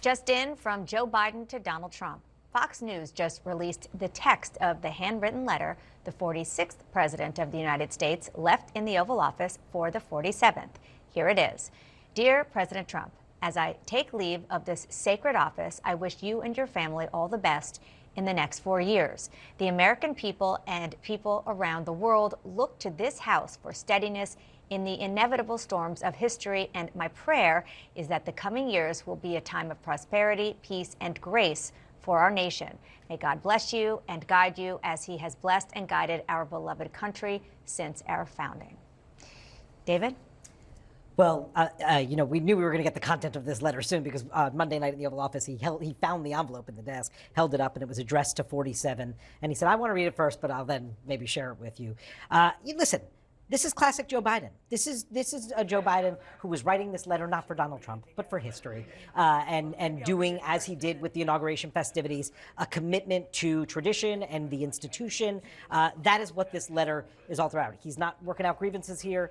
Just in, from Joe Biden to Donald Trump. Fox News just released the text of the handwritten letter the 46th President of the United States left in the Oval Office for the 47th. Here it is. Dear President Trump, as I take leave of this sacred office, I wish you and your family all the best in the next 4 years. The American people and people around the world look to this House for steadiness in the inevitable storms of history, and my prayer is that the coming years will be a time of prosperity, peace, and grace for our nation. May God bless you and guide you as he has blessed and guided our beloved country since our founding. David? Well, we knew we were going to get the content of this letter soon because Monday night in the Oval Office, he found the envelope in the desk, held it up, and it was addressed to 47. And he said, I want to read it first, but I'll then maybe share it with you. Listen, this is classic Joe Biden. This is a Joe Biden who was writing this letter not for Donald Trump, but for history, and doing, as he did with the inauguration festivities, a commitment to tradition and the institution. That is what this letter is all throughout. He's not working out grievances here.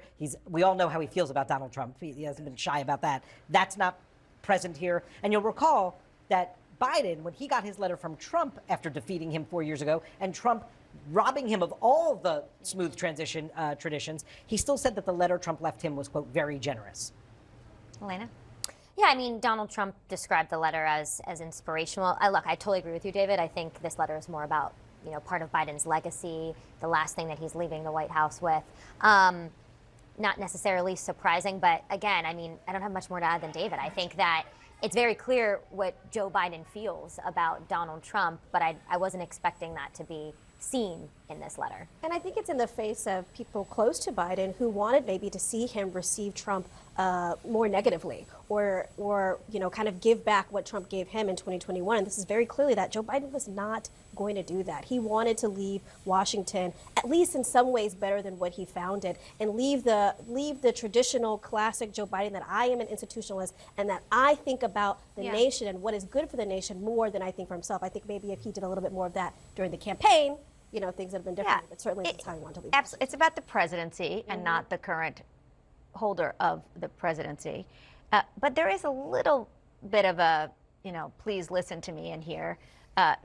We all know how he feels about Donald Trump. He hasn't been shy about that. That's not present here. And you'll recall that Biden, when he got his letter from Trump after defeating him 4 years ago, and Trump robbing him of all the smooth transition traditions, he still said that the letter Trump left him was, quote, very generous. Elena? Yeah, I mean, Donald Trump described the letter as inspirational. Look, I totally agree with you, David. I think this letter is more about, part of Biden's legacy, the last thing that he's leaving the White House with. Not necessarily surprising, but again, I mean, I don't have much more to add than David. I think that it's very clear what Joe Biden feels about Donald Trump, but I wasn't expecting that to be seen in this letter. And I think it's in the face of people close to Biden who wanted maybe to see him receive Trump more negatively or kind of give back what Trump gave him in 2021. And this is very clearly that Joe Biden was not going to do that. He wanted to leave Washington, at least in some ways, better than what he found it, and leave the traditional classic Joe Biden that I am an institutionalist and that I think about the nation and what is good for the nation more than I think for himself. I think maybe if he did a little bit more of that during the campaign, things would have been different, but certainly it's how he wanted to leave. Absolutely. It's about the presidency and not the current holder of the presidency. But there is a little bit of a, please listen to me in here. A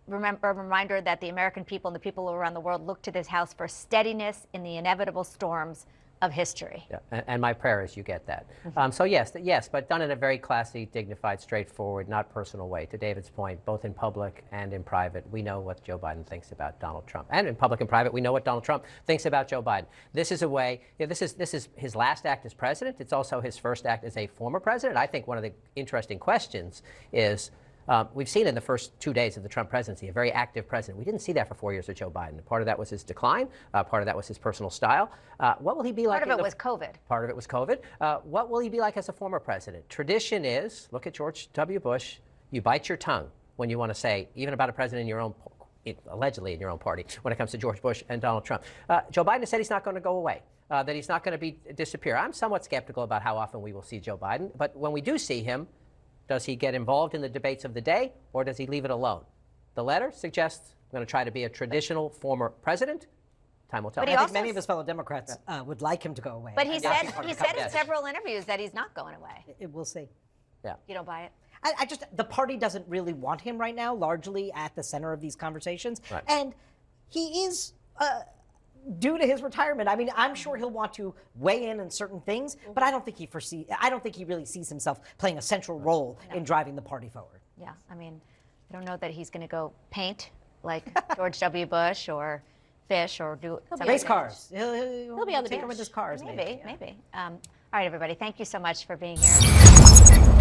reminder that the American people and the people around the world look to this House for steadiness in the inevitable storms of history. Yeah, and my prayer is you get that. So yes, but done in a very classy, dignified, straightforward, not personal way. To David's point, both in public and in private, we know what Joe Biden thinks about Donald Trump. And in public and private, we know what Donald Trump thinks about Joe Biden. This is a way, this is his last act as president. It's also his first act as a former president. I think one of the interesting questions is, we've seen in the first 2 days of the Trump presidency a very active president. We didn't see that for 4 years of Joe Biden. Part of that was his decline. Part of that was his personal style. What will he be like? Part of it was COVID. Part of it was COVID. What will he be like as a former president? Tradition is, look at George W. Bush, you bite your tongue when you want to say, even about a president in your own, allegedly in your own party, when it comes to George Bush and Donald Trump. Joe Biden has said he's not going to go away. That he's not going to disappear. I'm somewhat skeptical about how often we will see Joe Biden, but when we do see him, does he get involved in the debates of the day, or does he leave it alone? The letter suggests I'm going to try to be a traditional former president. Time will tell. But I think many of his fellow Democrats would like him to go away. But he said in several interviews that he's not going away. We'll see. Yeah. You don't buy it? The party doesn't really want him right now, largely at the center of these conversations. Right. And he is, due to his retirement, I mean, I'm sure he'll want to weigh in certain things, but I don't think he really sees himself playing a central role in driving the party forward. Yeah, I mean, I don't know that he's going to go paint like George W. Bush or fish or do race cars. He'll be on the beach with his cars. Maybe. All right, everybody, thank you so much for being here.